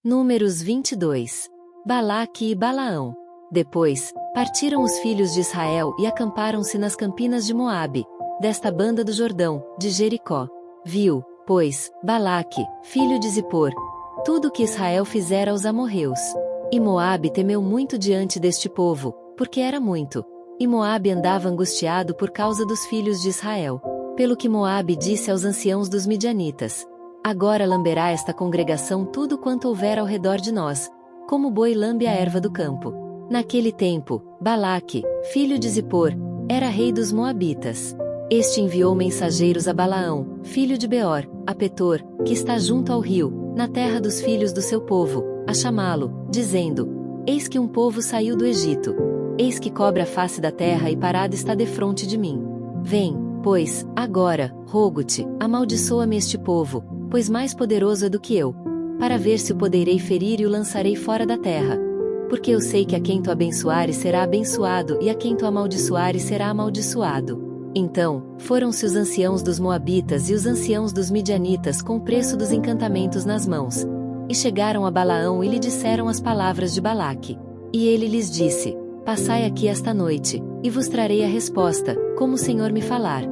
Números 22. Balaque e Balaão. Depois, partiram os filhos de Israel e acamparam-se nas campinas de Moabe, desta banda do Jordão, de Jericó. Viu, pois, Balaque, filho de Zippor, tudo o que Israel fizera aos amorreus. E Moabe temeu muito diante deste povo, porque era muito. E Moabe andava angustiado por causa dos filhos de Israel. Pelo que Moabe disse aos anciãos dos midianitas: Agora lamberá esta congregação tudo quanto houver ao redor de nós, como o boi lambe a erva do campo. Naquele tempo, Balaque, filho de Zippor, era rei dos Moabitas. Este enviou mensageiros a Balaão, filho de Beor, a Petor, que está junto ao rio, na terra dos filhos do seu povo, a chamá-lo, dizendo: Eis que um povo saiu do Egito. Eis que cobre a face da terra e parado está defronte de mim. Vem, pois, agora, rogo-te, amaldiçoa-me este povo, pois mais poderoso é do que eu, para ver se o poderei ferir e o lançarei fora da terra. Porque eu sei que a quem tu abençoares será abençoado e a quem tu amaldiçoares será amaldiçoado. Então, foram-se os anciãos dos Moabitas e os anciãos dos Midianitas com o preço dos encantamentos nas mãos. E chegaram a Balaão e lhe disseram as palavras de Balaque. E ele lhes disse: Passai aqui esta noite, e vos trarei a resposta, como o Senhor me falar.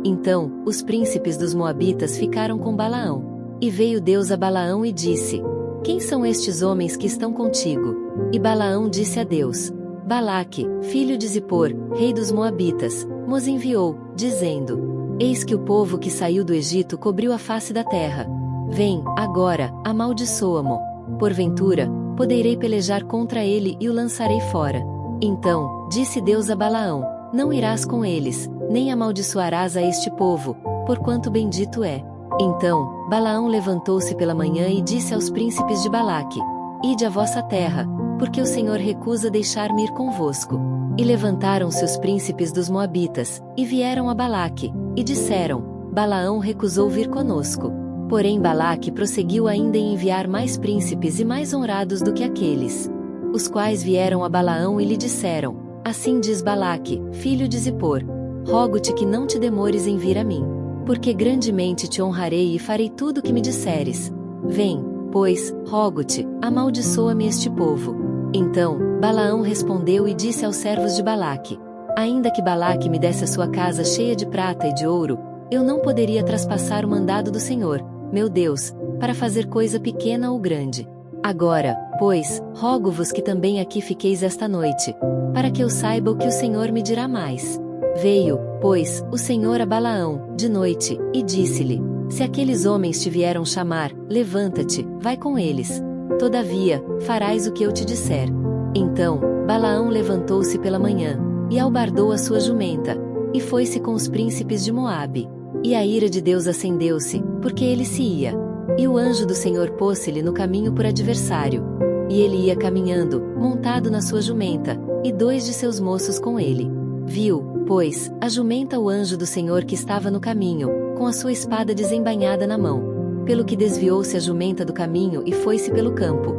Então, os príncipes dos Moabitas ficaram com Balaão. E veio Deus a Balaão e disse: Quem são estes homens que estão contigo? E Balaão disse a Deus: Balaque, filho de Zippor, rei dos Moabitas, nos enviou, dizendo: Eis que o povo que saiu do Egito cobriu a face da terra. Vem, agora, amaldiçoa-mo. Porventura, poderei pelejar contra ele e o lançarei fora. Então, disse Deus a Balaão: Não irás com eles, nem amaldiçoarás a este povo, porquanto bendito é. Então, Balaão levantou-se pela manhã e disse aos príncipes de Balaque: Ide à vossa terra, porque o Senhor recusa deixar-me ir convosco. E levantaram-se os príncipes dos Moabitas, e vieram a Balaque, e disseram: Balaão recusou vir conosco. Porém Balaque prosseguiu ainda em enviar mais príncipes e mais honrados do que aqueles. Os quais vieram a Balaão e lhe disseram: Assim diz Balaque, filho de Zippor: Rogo-te que não te demores em vir a mim, porque grandemente te honrarei e farei tudo o que me disseres. Vem, pois, rogo-te, amaldiçoa-me este povo. Então, Balaão respondeu e disse aos servos de Balaque: Ainda que Balaque me desse a sua casa cheia de prata e de ouro, eu não poderia traspassar o mandado do Senhor, meu Deus, para fazer coisa pequena ou grande. Agora, pois, rogo-vos que também aqui fiqueis esta noite, para que eu saiba o que o Senhor me dirá mais. Veio, pois, o Senhor a Balaão, de noite, e disse-lhe: Se aqueles homens te vieram chamar, levanta-te, vai com eles. Todavia, farás o que eu te disser. Então, Balaão levantou-se pela manhã, e albardou a sua jumenta, e foi-se com os príncipes de Moabe. E a ira de Deus acendeu-se, porque ele se ia. E o anjo do Senhor pôs-se-lhe no caminho por adversário. E ele ia caminhando, montado na sua jumenta, e 2 de seus moços com ele. Viu, pois, a jumenta o anjo do Senhor que estava no caminho, com a sua espada desembainhada na mão. Pelo que desviou-se a jumenta do caminho e foi-se pelo campo.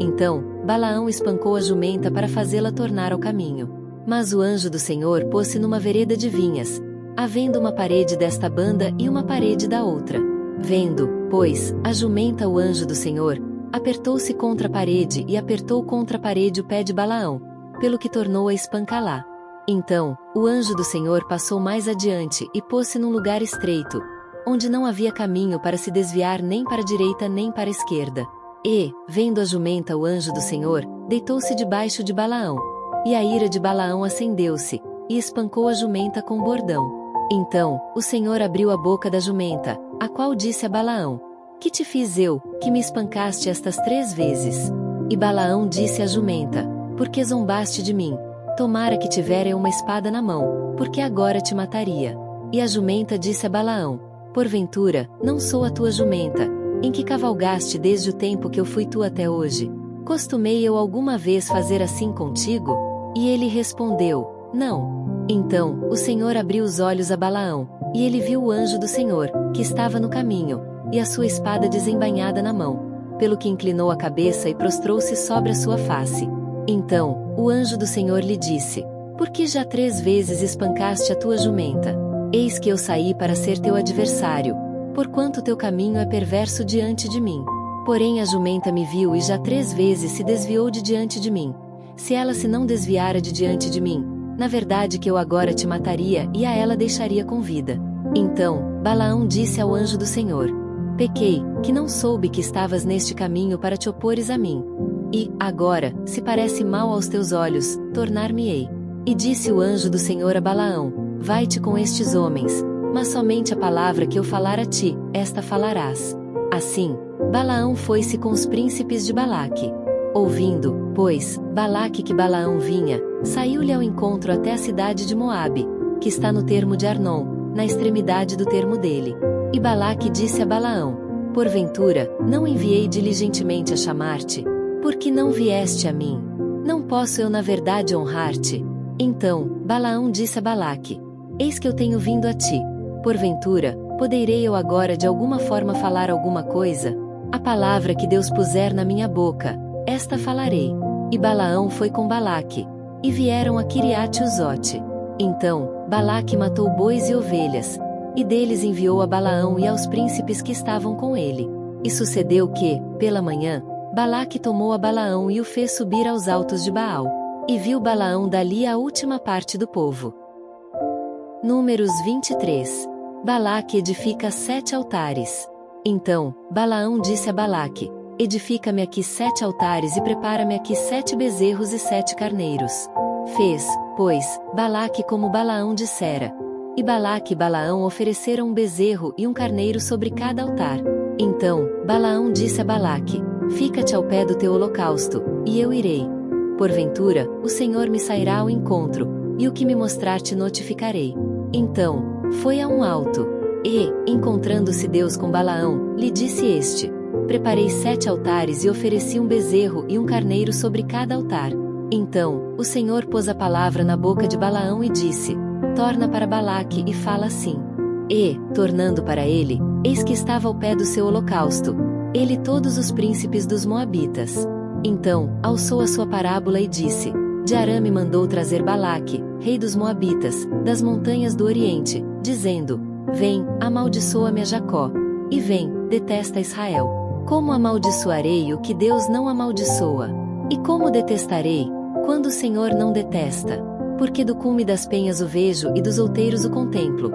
Então, Balaão espancou a jumenta para fazê-la tornar ao caminho. Mas o anjo do Senhor pôs-se numa vereda de vinhas, havendo uma parede desta banda e uma parede da outra. Vendo, pois, a jumenta o anjo do Senhor, apertou-se contra a parede e apertou contra a parede o pé de Balaão, pelo que tornou a espancá-la. Então, o anjo do Senhor passou mais adiante e pôs-se num lugar estreito, onde não havia caminho para se desviar nem para a direita nem para a esquerda. E, vendo a jumenta o anjo do Senhor, deitou-se debaixo de Balaão. E a ira de Balaão acendeu-se, e espancou a jumenta com bordão. Então, o Senhor abriu a boca da jumenta, a qual disse a Balaão: Que te fiz eu, que me espancaste estas 3 vezes? E Balaão disse à jumenta: Por que zombaste de mim? Tomara que tivera eu uma espada na mão, porque agora te mataria. E a jumenta disse a Balaão: Porventura, não sou a tua jumenta, em que cavalgaste desde o tempo que eu fui tu até hoje? Costumei eu alguma vez fazer assim contigo? E ele respondeu: Não. Então, o Senhor abriu os olhos a Balaão, e ele viu o anjo do Senhor, que estava no caminho, e a sua espada desembainhada na mão, pelo que inclinou a cabeça e prostrou-se sobre a sua face. Então, o anjo do Senhor lhe disse: Por que já 3 vezes espancaste a tua jumenta? Eis que eu saí para ser teu adversário, porquanto teu caminho é perverso diante de mim. Porém a jumenta me viu e já 3 vezes se desviou de diante de mim. Se ela se não desviara de diante de mim, na verdade que eu agora te mataria e a ela deixaria com vida. Então, Balaão disse ao anjo do Senhor: Pequei, que não soube que estavas neste caminho para te opores a mim. E, agora, se parece mal aos teus olhos, tornar-me-ei. E disse o anjo do Senhor a Balaão: Vai-te com estes homens, mas somente a palavra que eu falar a ti, esta falarás. Assim, Balaão foi-se com os príncipes de Balaque. Ouvindo, pois, Balaque que Balaão vinha, saiu-lhe ao encontro até a cidade de Moabe, que está no termo de Arnon, na extremidade do termo dele. E Balaque disse a Balaão: Porventura, não enviei diligentemente a chamar-te? Por que não vieste a mim? Não posso eu na verdade honrar-te? Então, Balaão disse a Balaque: Eis que eu tenho vindo a ti. Porventura, poderei eu agora de alguma forma falar alguma coisa? A palavra que Deus puser na minha boca, esta falarei. E Balaão foi com Balaque, e vieram a Quiriate-Uzote. Então, Balaque matou bois e ovelhas, e deles enviou a Balaão e aos príncipes que estavam com ele. E sucedeu que, pela manhã, Balaque tomou a Balaão e o fez subir aos altos de Baal. E viu Balaão dali a última parte do povo. Números 23. Balaque edifica 7 altares. Então, Balaão disse a Balaque: Edifica-me aqui 7 altares e prepara-me aqui 7 bezerros e 7 carneiros. Fez, pois, Balaque como Balaão dissera. E Balaque e Balaão ofereceram um bezerro e um carneiro sobre cada altar. Então, Balaão disse a Balaque: Fica-te ao pé do teu holocausto, e eu irei. Porventura, o Senhor me sairá ao encontro, e o que me mostrar te notificarei. Então, foi a um alto. E, encontrando-se Deus com Balaão, lhe disse este: Preparei 7 altares e ofereci um bezerro e um carneiro sobre cada altar. Então, o Senhor pôs a palavra na boca de Balaão e disse: Torna para Balaque e fala assim. E, tornando para ele, eis que estava ao pé do seu holocausto, ele e todos os príncipes dos Moabitas. Então, alçou a sua parábola e disse: De Arã me mandou trazer Balaque, rei dos Moabitas, das montanhas do Oriente, dizendo: Vem, amaldiçoa-me a Jacó. E vem, detesta Israel. Como amaldiçoarei o que Deus não amaldiçoa? E como detestarei, quando o Senhor não detesta? Porque do cume das penhas o vejo e dos outeiros o contemplo.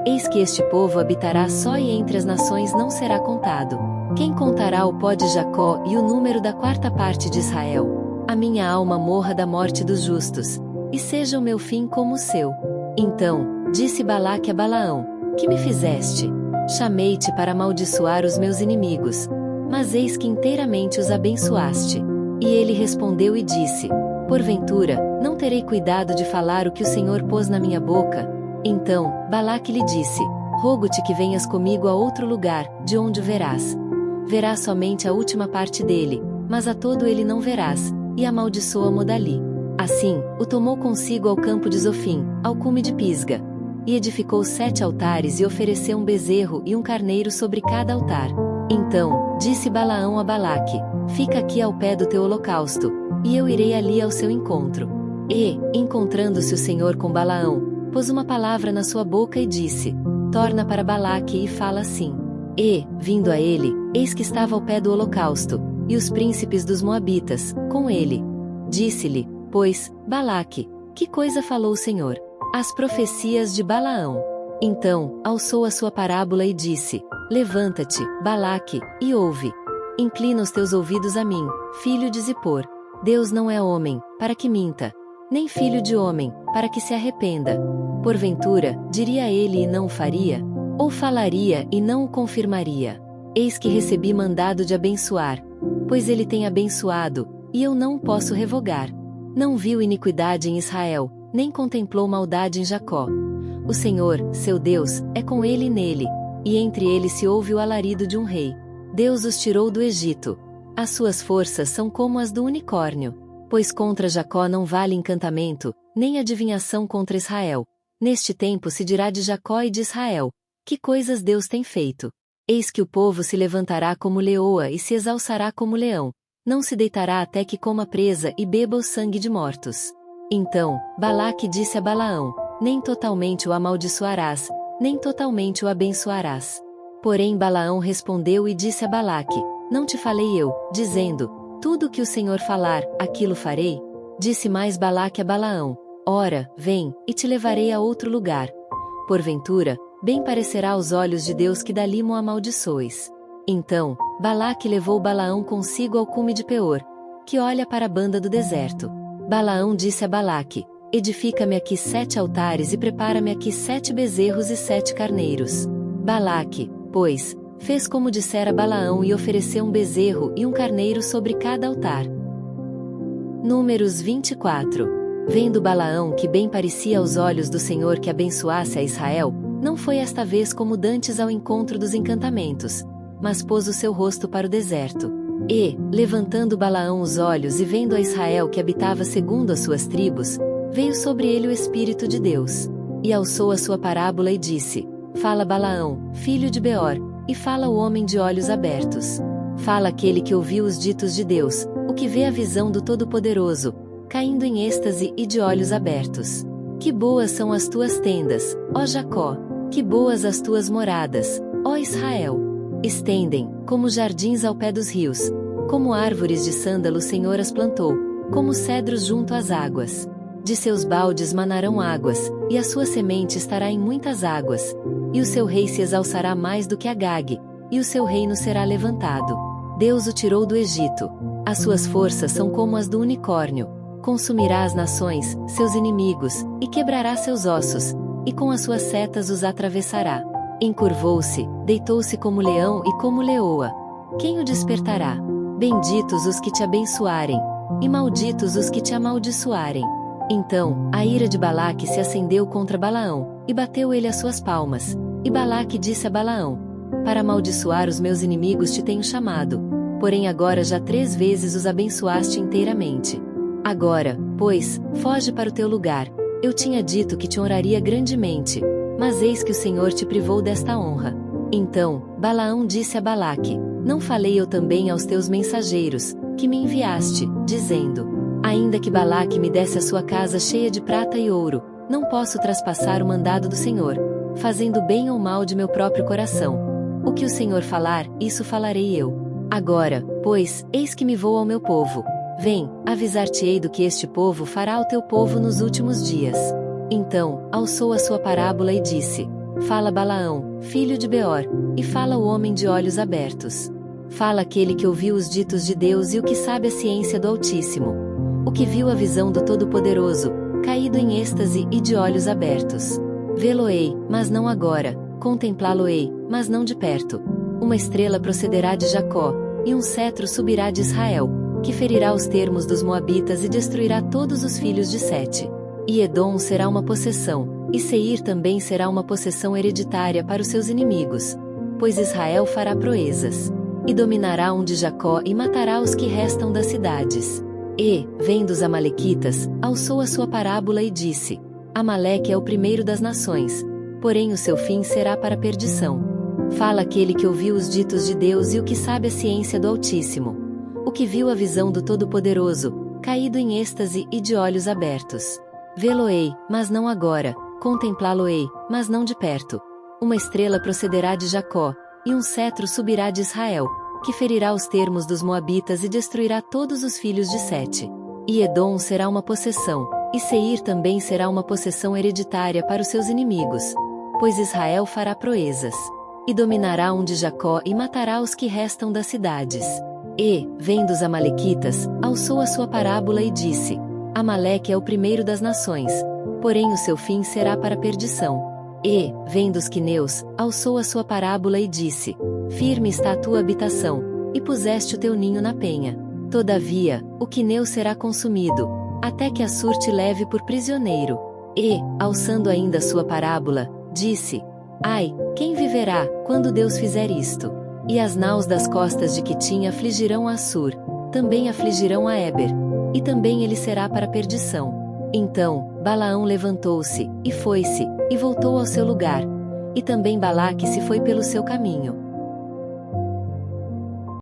Eis que este povo habitará só e entre as nações não será contado. Quem contará o pó de Jacó e o número da 4ª parte de Israel? A minha alma morra da morte dos justos, e seja o meu fim como o seu. Então, disse Balaque a Balaão: Que me fizeste? Chamei-te para amaldiçoar os meus inimigos, mas eis que inteiramente os abençoaste. E ele respondeu e disse: Porventura, não terei cuidado de falar o que o Senhor pôs na minha boca? Então, Balaque lhe disse: Rogo-te que venhas comigo a outro lugar, de onde verás. Verás somente a última parte dele, mas a todo ele não verás, e amaldiçoa-mo dali. Assim, o tomou consigo ao campo de Zofim, ao cume de Pisga. E edificou 7 altares e ofereceu um bezerro e um carneiro sobre cada altar. Então, disse Balaão a Balaque: Fica aqui ao pé do teu holocausto, e eu irei ali ao seu encontro. E, encontrando-se o Senhor com Balaão, pôs uma palavra na sua boca e disse: Torna para Balaque e fala assim. E, vindo a ele, eis que estava ao pé do holocausto, e os príncipes dos Moabitas, com ele. Disse-lhe, pois, Balaque: Que coisa falou o Senhor? As profecias de Balaão. Então, alçou a sua parábola e disse: Levanta-te, Balaque, e ouve. Inclina os teus ouvidos a mim, filho de Zippor. Deus não é homem, para que minta, nem filho de homem, para que se arrependa. Porventura, diria ele e não o faria? Ou falaria e não o confirmaria? Eis que recebi mandado de abençoar, pois ele tem abençoado, e eu não o posso revogar. Não viu iniquidade em Israel, nem contemplou maldade em Jacó. O Senhor, seu Deus, é com ele e nele, e entre eles se ouve o alarido de um rei. Deus os tirou do Egito. As suas forças são como as do unicórnio. Pois contra Jacó não vale encantamento, nem adivinhação contra Israel. Neste tempo se dirá de Jacó e de Israel: Que coisas Deus tem feito! Eis que o povo se levantará como leoa e se exalçará como leão. Não se deitará até que coma presa e beba o sangue de mortos. Então, Balaque disse a Balaão: Nem totalmente o amaldiçoarás, nem totalmente o abençoarás. Porém Balaão respondeu e disse a Balaque: não te falei eu, dizendo, tudo o que o Senhor falar, aquilo farei? Disse mais Balaque a Balaão, ora, vem, e te levarei a outro lugar. Porventura, bem parecerá aos olhos de Deus que dali mo amaldiçoes. Então, Balaque levou Balaão consigo ao cume de Peor, que olha para a banda do deserto. Balaão disse a Balaque, edifica-me aqui 7 altares e prepara-me aqui 7 bezerros e 7 carneiros. Balaque, pois, fez como dissera Balaão e ofereceu um bezerro e um carneiro sobre cada altar. Números 24. Vendo Balaão que bem parecia aos olhos do Senhor que abençoasse a Israel, não foi esta vez como dantes ao encontro dos encantamentos, mas pôs o seu rosto para o deserto. E, levantando Balaão os olhos e vendo a Israel que habitava segundo as suas tribos, veio sobre ele o Espírito de Deus. E alçou a sua parábola e disse, fala Balaão, filho de Beor, e fala o homem de olhos abertos. Fala aquele que ouviu os ditos de Deus, o que vê a visão do Todo-Poderoso, caindo em êxtase e de olhos abertos. Que boas são as tuas tendas, ó Jacó, que boas as tuas moradas, ó Israel. Estendem, como jardins ao pé dos rios, como árvores de sândalo o Senhor as plantou, como cedros junto às águas. De seus baldes manarão águas, e a sua semente estará em muitas águas, e o seu rei se exalçará mais do que Agag, e o seu reino será levantado. Deus o tirou do Egito. As suas forças são como as do unicórnio. Consumirá as nações, seus inimigos, e quebrará seus ossos, e com as suas setas os atravessará. Encurvou-se, deitou-se como leão e como leoa. Quem o despertará? Benditos os que te abençoarem, e malditos os que te amaldiçoarem. Então, a ira de Balaque se acendeu contra Balaão, e bateu ele as suas palmas. E Balaque disse a Balaão, para amaldiçoar os meus inimigos te tenho chamado, porém agora já 3 vezes os abençoaste inteiramente. Agora, pois, foge para o teu lugar, eu tinha dito que te honraria grandemente, mas eis que o Senhor te privou desta honra. Então, Balaão disse a Balaque, não falei eu também aos teus mensageiros, que me enviaste, dizendo, ainda que Balaque me desse a sua casa cheia de prata e ouro, não posso traspassar o mandado do Senhor, fazendo bem ou mal de meu próprio coração. O que o Senhor falar, isso falarei eu. Agora, pois, eis que me vou ao meu povo. Vem, avisar-te-ei do que este povo fará ao teu povo nos últimos dias. Então, alçou a sua parábola e disse, fala Balaão, filho de Beor, e fala o homem de olhos abertos. Fala aquele que ouviu os ditos de Deus e o que sabe a ciência do Altíssimo. O que viu a visão do Todo-Poderoso, caído em êxtase e de olhos abertos. Vê-lo-ei, mas não agora, contemplá-lo-ei, mas não de perto. Uma estrela procederá de Jacó, e um cetro subirá de Israel, que ferirá os termos dos Moabitas e destruirá todos os filhos de Sete. E Edom será uma possessão, e Seir também será uma possessão hereditária para os seus inimigos, pois Israel fará proezas. E dominará um de Jacó e matará os que restam das cidades. E, vendo os amalequitas, alçou a sua parábola e disse, Amaleque é o primeiro das nações, porém o seu fim será para a perdição. Fala aquele que ouviu os ditos de Deus e o que sabe a ciência do Altíssimo. O que viu a visão do Todo-Poderoso, caído em êxtase e de olhos abertos. Vê-lo-ei, mas não agora, contemplá-lo-ei, mas não de perto. Uma estrela procederá de Jacó, e um cetro subirá de Israel, que ferirá os termos dos Moabitas e destruirá todos os filhos de Sete. E Edom será uma possessão, e Seir também será uma possessão hereditária para os seus inimigos, pois Israel fará proezas. E dominará um de Jacó e matará os que restam das cidades. E, vendo os amalequitas, alçou a sua parábola e disse, Amaleque é o primeiro das nações, porém o seu fim será para a perdição. E, vendo os quineus, alçou a sua parábola e disse, firme está a tua habitação, e puseste o teu ninho na penha. Todavia, o quineu será consumido, até que Assur te leve por prisioneiro. E, alçando ainda a sua parábola, disse, ai, quem viverá, quando Deus fizer isto? E as naus das costas de Quitim afligirão a Assur, também afligirão a Éber, e também ele será para a perdição. Então, Balaão levantou-se, e foi-se, e voltou ao seu lugar. E também Balaque se foi pelo seu caminho.